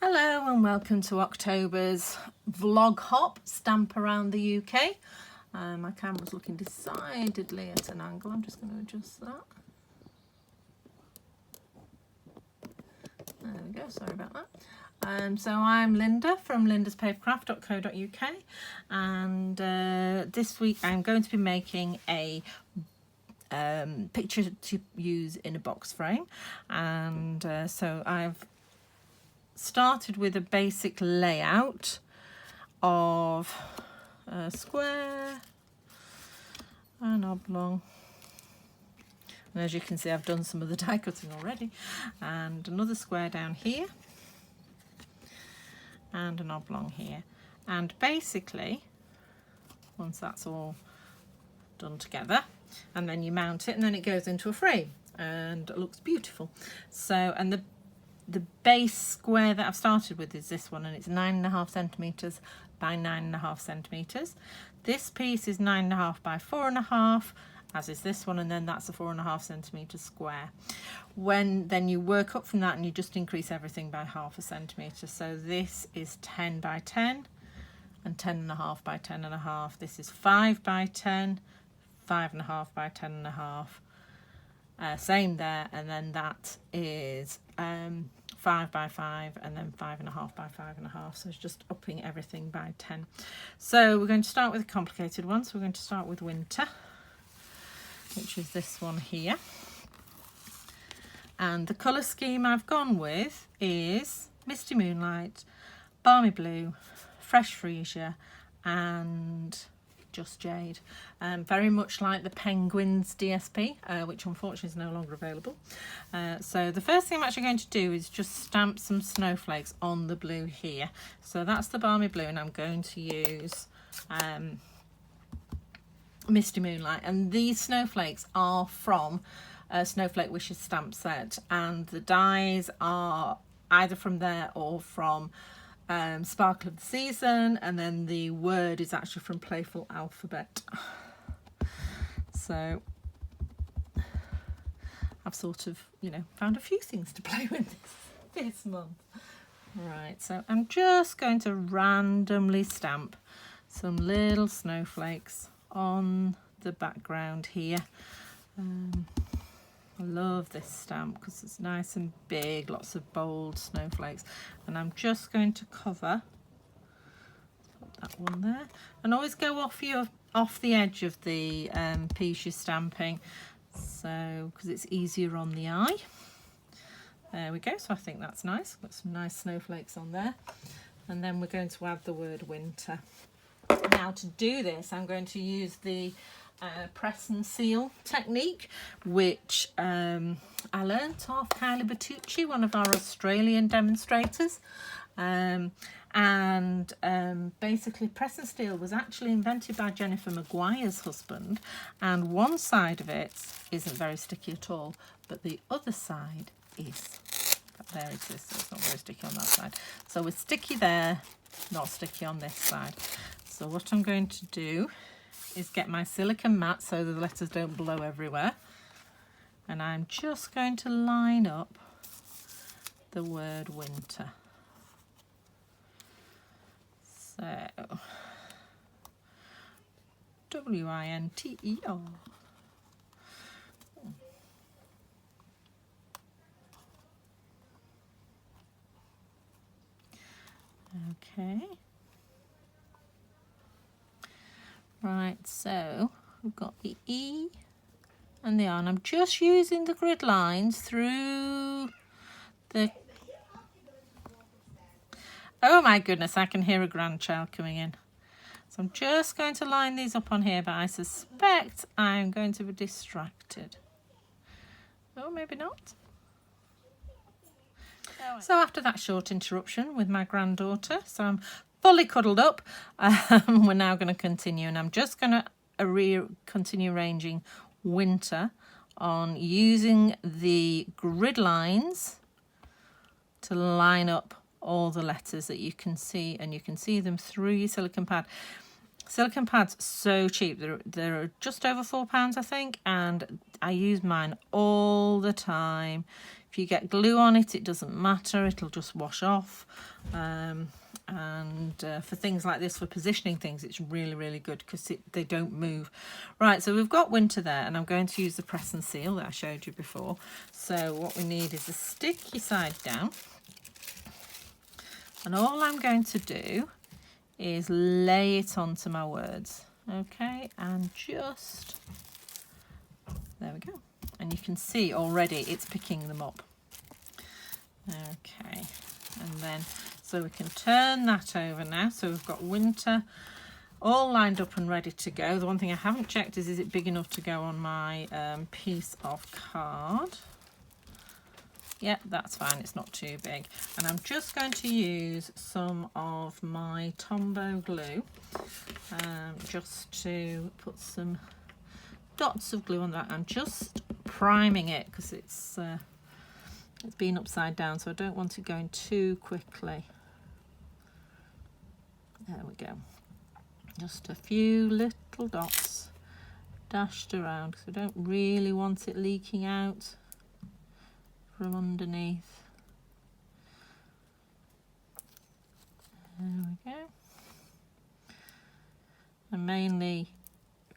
Hello and welcome to October's vlog hop stamp around the UK. My camera's looking decidedly at an angle. I'm just going to adjust that. There we go, sorry about that. So I'm Linda from lindaspapercraft.co.uk, and this week I'm going to be making a picture to use in a box frame, and so I've started with a basic layout of a square, an oblong, and as you can see I've done some of the die cutting already, and another square down here and an oblong here. And basically once that's all done together, and then you mount it and then it goes into a frame and it looks beautiful. So, and the base square that I've started with is this one, and it's 9.5 centimeters by 9.5 centimeters. This piece is 9.5 by 4.5, as is this one, and then that's a 4.5 centimeter square. Then you work up from that and you just increase everything by 0.5 centimeter. So this is 10 by 10 and 10.5 by 10.5. This is 5 by 10, 5.5 by 10.5. Same there, and then that is 5 by 5 and then 5.5 by 5.5. So it's just upping everything by 10. So we're going to start with a complicated one. So we're going to start with winter, which is this one here. And the colour scheme I've gone with is Misty Moonlight, Balmy Blue, Fresh Freesia, and Just Jade. Very much like the Penguins DSP, which unfortunately is no longer available. So the first thing I'm actually going to do is just stamp some snowflakes on the blue here. So that's the Balmy Blue, and I'm going to use Misty Moonlight. And these snowflakes are from Snowflake Wishes stamp set, and the dies are either from there or from Sparkle of the Season, and then the word is actually from Playful Alphabet. So I've sort of, found a few things to play with this month. Right, so I'm just going to randomly stamp some little snowflakes on the background here. I love this stamp because it's nice and big, lots of bold snowflakes, and I'm just going to cover that one there, and always go off the edge of the piece you're stamping, so because it's easier on the eye. There we go. So I think that's nice. Got some nice snowflakes on there, and then we're going to add the word winter. Now to do this, I'm going to use the press and seal technique, which I learnt off Kylie Bertucci, one of our Australian demonstrators. Basically press and seal was actually invented by Jennifer Maguire's husband, and one side of it isn't very sticky at all, but the other side is. There it is, so it's not very sticky on that side. So we're sticky there, not sticky on this side. So what I'm going to do is get my silicone mat so the letters don't blow everywhere, and I'm just going to line up the word winter. So W-I-N-T-E-R. Okay. Right, so we've got the E and the R, and I'm just using the grid lines through the... Oh my goodness, I can hear a grandchild coming in. So I'm just going to line these up on here, but I suspect I'm going to be distracted. Oh, maybe not. So after that short interruption with my granddaughter, so I'm fully cuddled up, we're now going to continue, and I'm just going to continue arranging winter on using the grid lines to line up all the letters that you can see, and you can see them through your silicone pad. Silicone pads, so cheap. They're just over £4, I think, and I use mine all the time. If you get glue on it, it doesn't matter, it'll just wash off. For things like this, for positioning things, it's really, really good because they don't move. Right, so we've got winter there, and I'm going to use the press and seal that I showed you before. So what we need is a sticky side down, and all I'm going to do is lay it onto my words, okay, and just, there we go. And you can see already it's picking them up. Okay, and then so we can turn that over now. So we've got winter all lined up and ready to go. The one thing I haven't checked is it big enough to go on my piece of card? Yeah, that's fine, it's not too big. And I'm just going to use some of my Tombow glue just to put some dots of glue on that. I'm just priming it because it's been upside down, so I don't want it going too quickly. There we go. Just a few little dots dashed around because I don't really want it leaking out from underneath. There we go. I'm mainly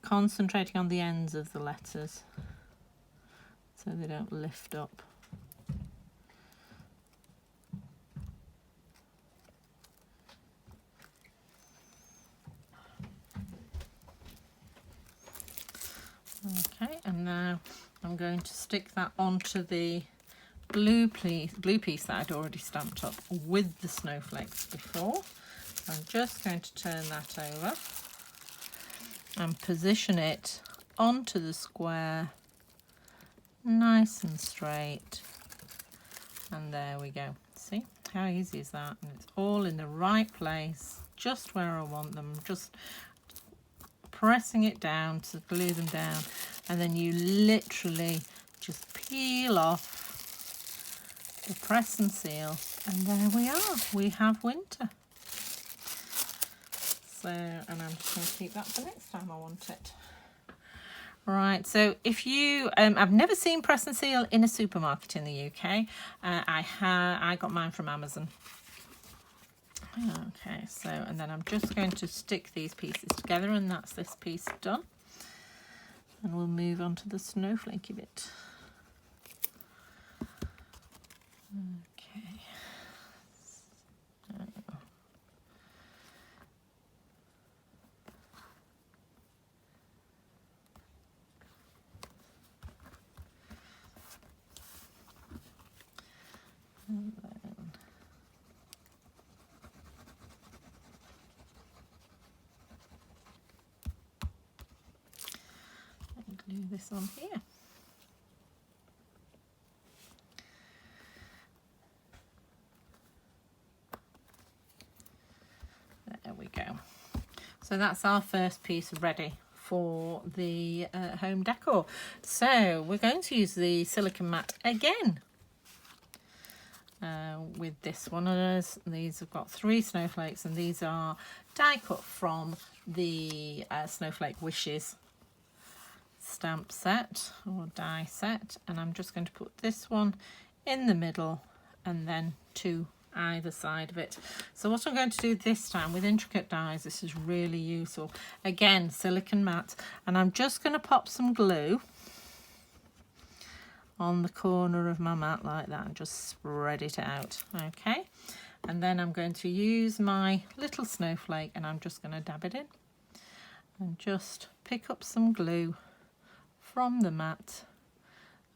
concentrating on the ends of the letters so they don't lift up. Okay, and now I'm going to stick that onto the blue piece that I'd already stamped up with the snowflakes before. I'm just going to turn that over and position it onto the square, nice and straight, and there we go. See how easy is that? And it's all in the right place, just where I want them, just pressing it down to glue them down, and then you literally just peel off the press and seal, and there we are, we have winter. So, and I'm just going to keep that for next time I want it. Right, so if you, I've never seen press and seal in a supermarket in the UK. I got mine from Amazon. Okay, so, and then I'm just going to stick these pieces together, and that's this piece done. And we'll move on to the snowflakey bit. Okay. And then glue this on here. There we go. So that's our first piece ready for the home decor. So we're going to use the silicone mat again with this one. These have got 3 snowflakes, and these are die cut from the Snowflake Wishes stamp set or die set, and I'm just going to put this one in the middle and then 2 either side of it. So what I'm going to do this time with intricate dies, this is really useful, again silicone mat, and I'm just going to pop some glue on the corner of my mat like that and just spread it out. Okay, and then I'm going to use my little snowflake and I'm just going to dab it in and just pick up some glue from the mat,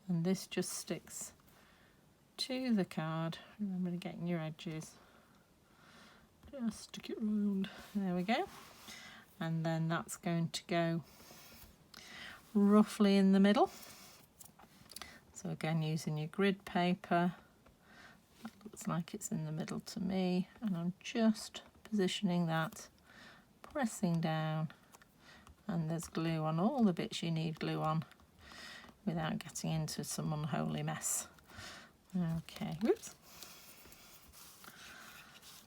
and this just sticks to the card. Remember to get in your edges, just stick it round. There we go, and then that's going to go roughly in the middle. So again, using your grid paper, that looks like it's in the middle to me, and I'm just positioning that, pressing down, and there's glue on all the bits you need glue on without getting into some unholy mess. Okay, whoops.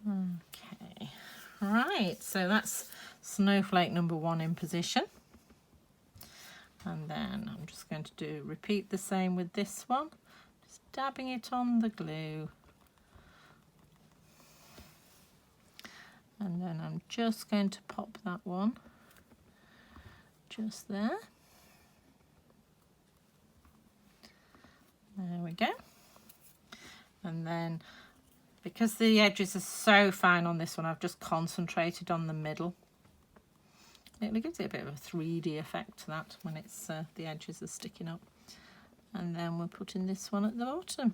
Okay, right, so that's snowflake number 1 in position. And then I'm just going to repeat the same with this one, just dabbing it on the glue. And then I'm just going to pop that one just there. There we go. And then, because the edges are so fine on this one, I've just concentrated on the middle. It gives it a bit of a 3D effect to that when it's the edges are sticking up. And then we're putting this one at the bottom.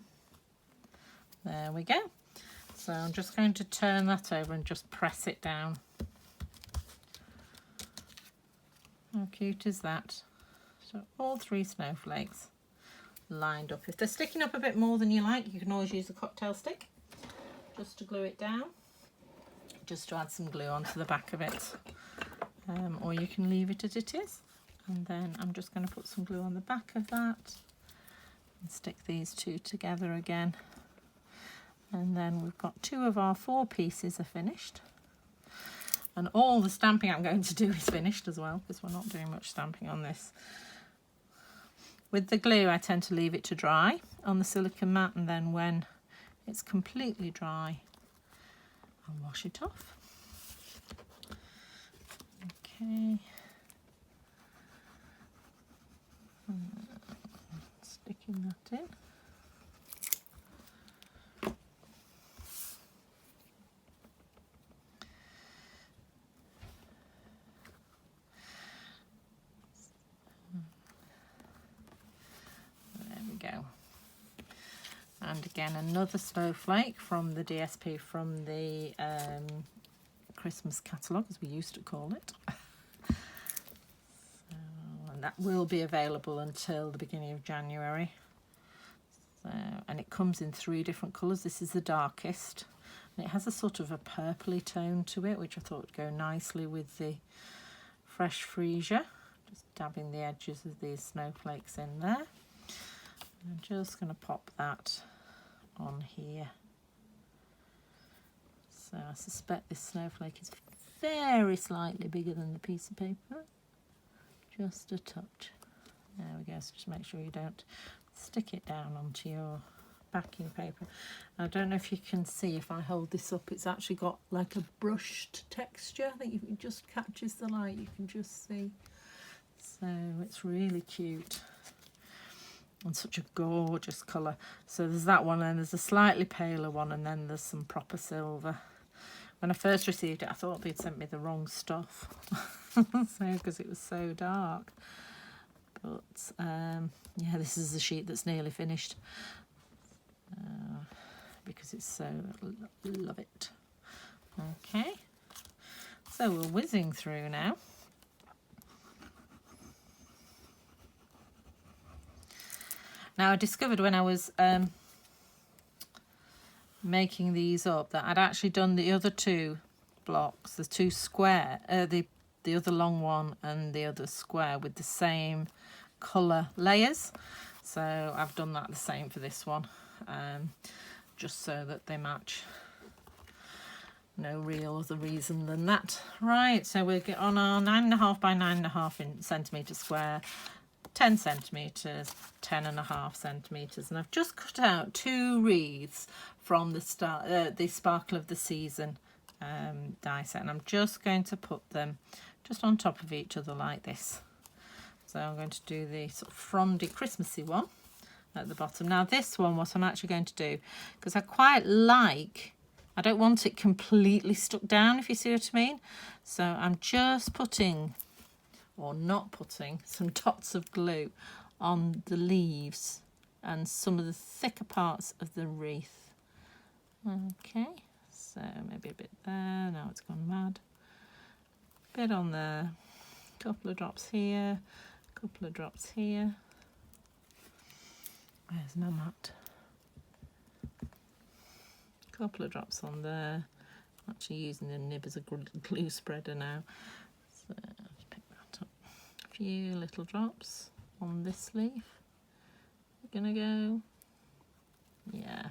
There we go. So I'm just going to turn that over and just press it down. How cute is that? So all 3 snowflakes lined up. If they're sticking up a bit more than you like, you can always use a cocktail stick just to glue it down, just to add some glue onto the back of it. Or you can leave it as it is. And then I'm just going to put some glue on the back of that and stick these 2 together again. And then we've got 2 of our 4 pieces are finished. And all the stamping I'm going to do is finished as well, because we're not doing much stamping on this. With the glue, I tend to leave it to dry on the silicone mat, and then when it's completely dry, I'll wash it off. Okay. Sticking that in. Go. And again, another snowflake from the DSP, from the Christmas catalogue, as we used to call it. So, and that will be available until the beginning of January. So, and it comes in 3 different colours. This is the darkest, and it has a sort of a purpley tone to it, which I thought would go nicely with the fresh freesia. Just dabbing the edges of these snowflakes in there. I'm just going to pop that on here. So I suspect this snowflake is very slightly bigger than the piece of paper. Just a touch. There we go. So just make sure you don't stick it down onto your backing paper. I don't know if you can see, if I hold this up, it's actually got like a brushed texture. I think if it just catches the light, you can just see. So it's really cute. And such a gorgeous colour. So there's that one, and there's a slightly paler one, and then there's some proper silver. When I first received it, I thought they'd sent me the wrong stuff, so because it was so dark. But yeah, this is the sheet that's nearly finished, because it's so, love it. Okay, so we're whizzing through now. Now I discovered when I was making these up that I'd actually done the other 2 blocks, the 2 square, the other long one and the other square, with the same colour layers. So I've done that the same for this one, just so that they match. No real other reason than that. Right, so we'll get on our 9.5 by 9.5 centimetre square, 10 centimetres, 10.5 centimetres, and I've just cut out 2 wreaths from the Sparkle of the Season die set, and I'm just going to put them just on top of each other like this. So I'm going to do the sort of frondy Christmassy one at the bottom. Now this one, what I'm actually going to do, because I quite like, I don't want it completely stuck down, if you see what I mean. So I'm just putting, or not putting, some dots of glue on the leaves and some of the thicker parts of the wreath. Okay, so maybe a bit there, now it's gone mad. Bit on there, couple of drops here, couple of drops here. Where's my mat? Couple of drops on there. I'm actually using the nib as a glue spreader now. So pick that up. A few little drops on this leaf. We're gonna go, yeah,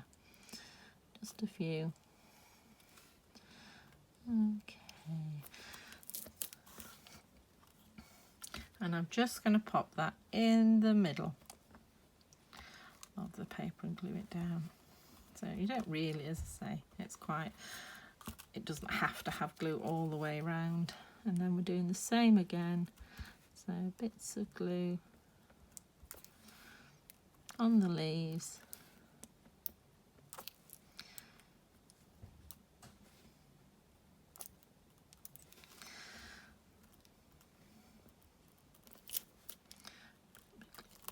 just a few. Okay. And I'm just going to pop that in the middle of the paper and glue it down. So you don't really, as I say, it doesn't have to have glue all the way around. And then we're doing the same again. So bits of glue on the leaves.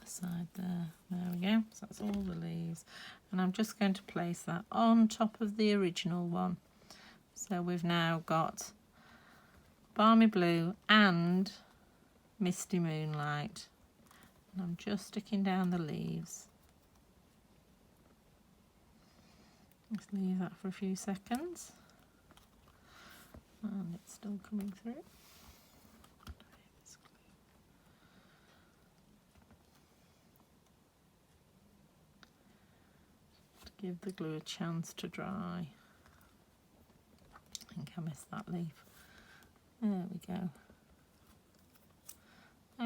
Side there we go, so that's all the leaves, and I'm just going to place that on top of the original one. So we've now got Balmy Blue and Misty Moonlight, and I'm just sticking down the leaves. Just leave that for a few seconds, and it's still coming through. Give the glue a chance to dry. I think I missed that leaf. There we go.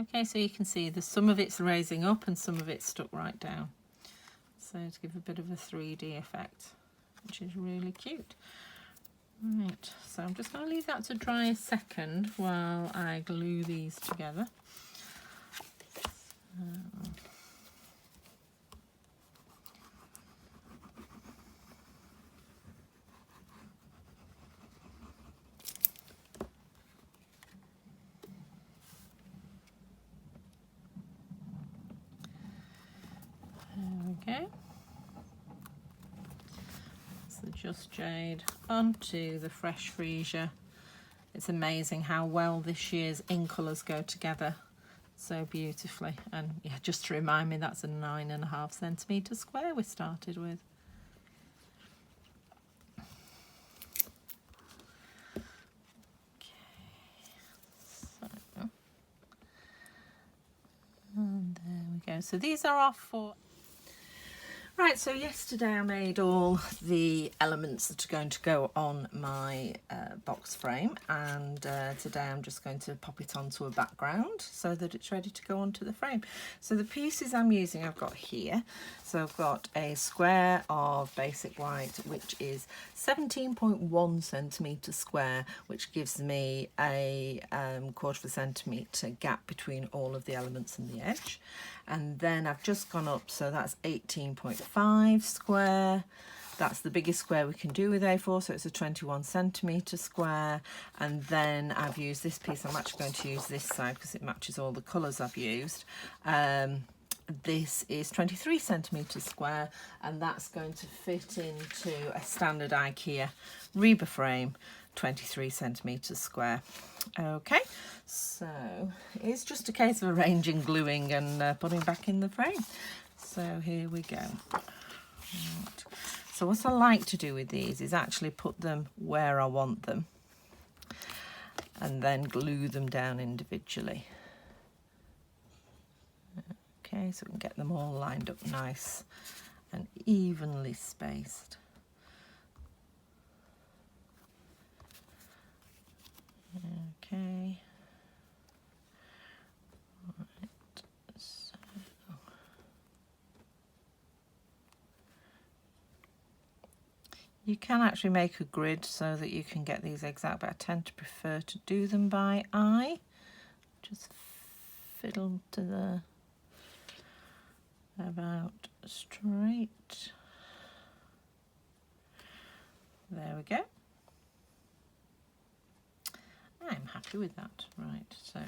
Okay, so you can see some of it's raising up and some of it's stuck right down. So to give a bit of a 3D effect, which is really cute. Right, so I'm just going to leave that to dry a second while I glue these together. Okay, so Just Jade onto the Fresh Freesia. It's amazing how well this year's in colours go together so beautifully. And yeah, just to remind me, that's a 9.5 centimetre square we started with. And there we go. So these are off for... Right, so yesterday I made all the elements that are going to go on my box frame, and today I'm just going to pop it onto a background so that it's ready to go onto the frame. So the pieces I'm using I've got here. So I've got a square of basic white, which is 17.1 centimetre square, which gives me a 1/4 centimetre gap between all of the elements and the edge. And then I've just gone up, so that's 18.5 square. That's the biggest square we can do with A4, so it's a 21 centimetre square. And then I've used this piece. I'm actually going to use this side because it matches all the colours I've used. This is 23 centimetres square, and that's going to fit into a standard IKEA Reba frame, 23 centimetres square. Okay, so it's just a case of arranging, gluing and putting back in the frame. So here we go. Right. So what I like to do with these is actually put them where I want them and then glue them down individually. Okay, so we can get them all lined up nice and evenly spaced. Okay. Right. So you can actually make a grid so that you can get these exact, but I tend to prefer to do them by eye. Just fiddle to the about straight. There we go. I'm happy with that. Right, so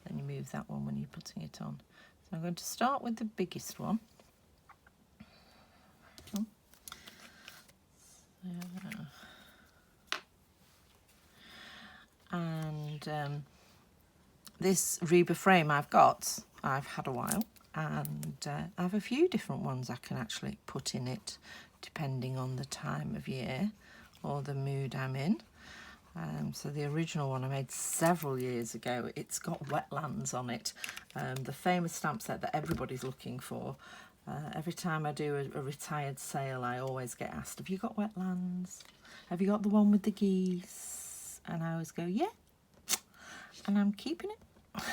then you move that one when you're putting it on. So I'm going to start with the biggest one. And this Reba frame I've had a while, and I have a few different ones I can actually put in it depending on the time of year or the mood I'm in. So the original one I made several years ago, it's got wetlands on it, the famous stamp set that everybody's looking for. Every time I do a retired sale, I always get asked, have you got wetlands? Have you got the one with the geese? And I always go, yeah, and I'm keeping it.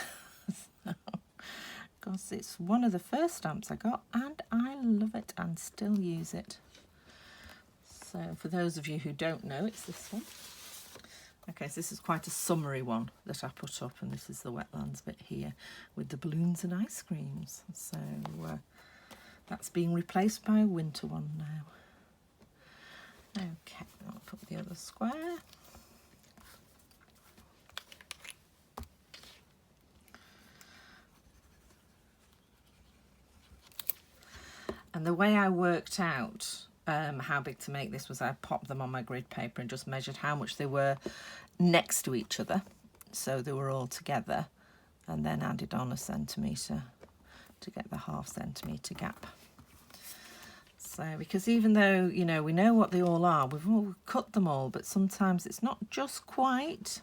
because it's one of the first stamps I got and I love it and still use it. So for those of you who don't know, it's this one. Okay, so this is quite a summery one that I put up, and this is the wetlands bit here with the balloons and ice creams. So that's being replaced by a winter one now. Okay, I'll put the other square. And the way I worked out how big to make this was I popped them on my grid paper and just measured how much they were next to each other, so they were all together, and then added on a centimetre to get the ½ centimetre gap. So because even though, you know, we know what they all are, we've all cut them all, but sometimes it's not just quite.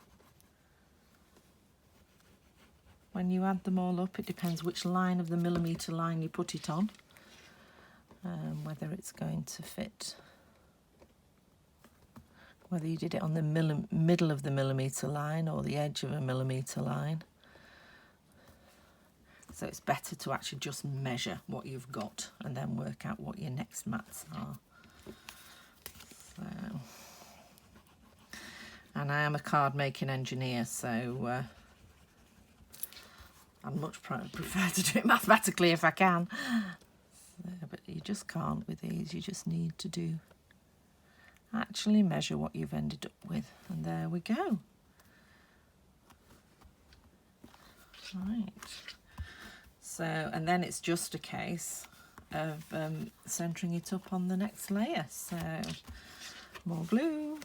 When you add them all up, it depends which line of the millimetre line you put it on. Whether it's going to fit, whether you did it on the middle of the millimetre line or the edge of a millimetre line. So it's better to actually just measure what you've got and then work out what your next mats are. So, and I am a card making engineer, so I'd much prefer to do it mathematically if I can. But you just can't with these. You just need to actually measure what you've ended up with, and there we go. Right, so and then it's just a case of centering it up on the next layer. So more glue.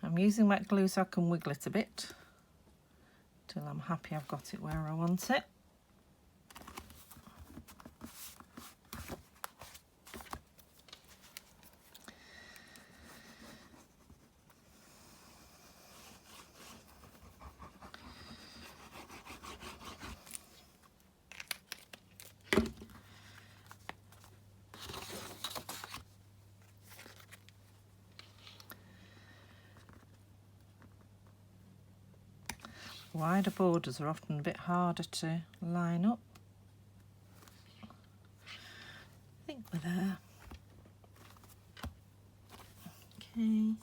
I'm using wet glue so I can wiggle it a bit till I'm happy I've got it where I want it. Wider borders are often a bit harder to line up. I think we're there. Okay.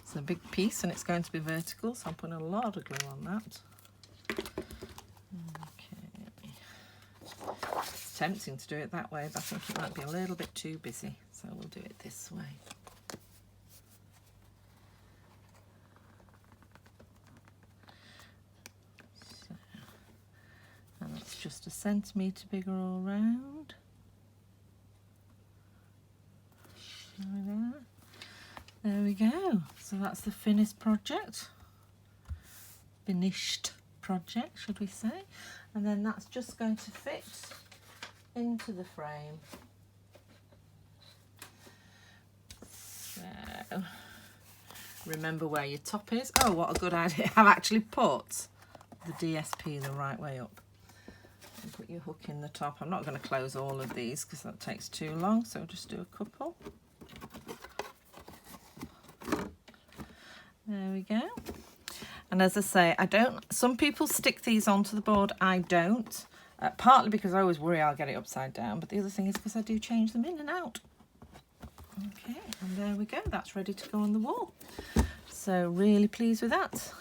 It's a big piece and it's going to be vertical, so I'm putting a lot of glue on that. Okay. It's tempting to do it that way, but I think it might be a little bit too busy, so we'll do it this way. So, and that's just a centimetre bigger all round. There we go. So that's the finished project. Finished project, should we say? And then that's just going to fit into the frame. So remember where your top is. Oh, what a good idea. I've actually put the DSP the right way up. And put your hook in the top. I'm not going to close all of these because that takes too long, so I'll just do a couple. There we go. And as I say, some people stick these onto the board, I don't. Partly because I always worry I'll get it upside down, but the other thing is because I do change them in and out. Okay, and there we go, that's ready to go on the wall. So really pleased with that.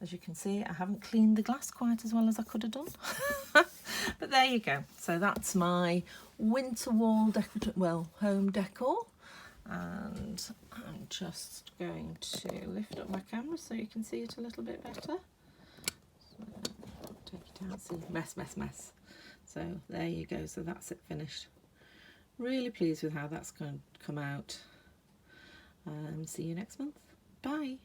As you can see, I haven't cleaned the glass quite as well as I could have done. But there you go. So that's my winter wall home decor. And I'm just going to lift up my camera so you can see it a little bit better. So, take it out, see, mess. So there you go, so that's it finished. Really pleased with how that's going to come out. See you next month. Bye.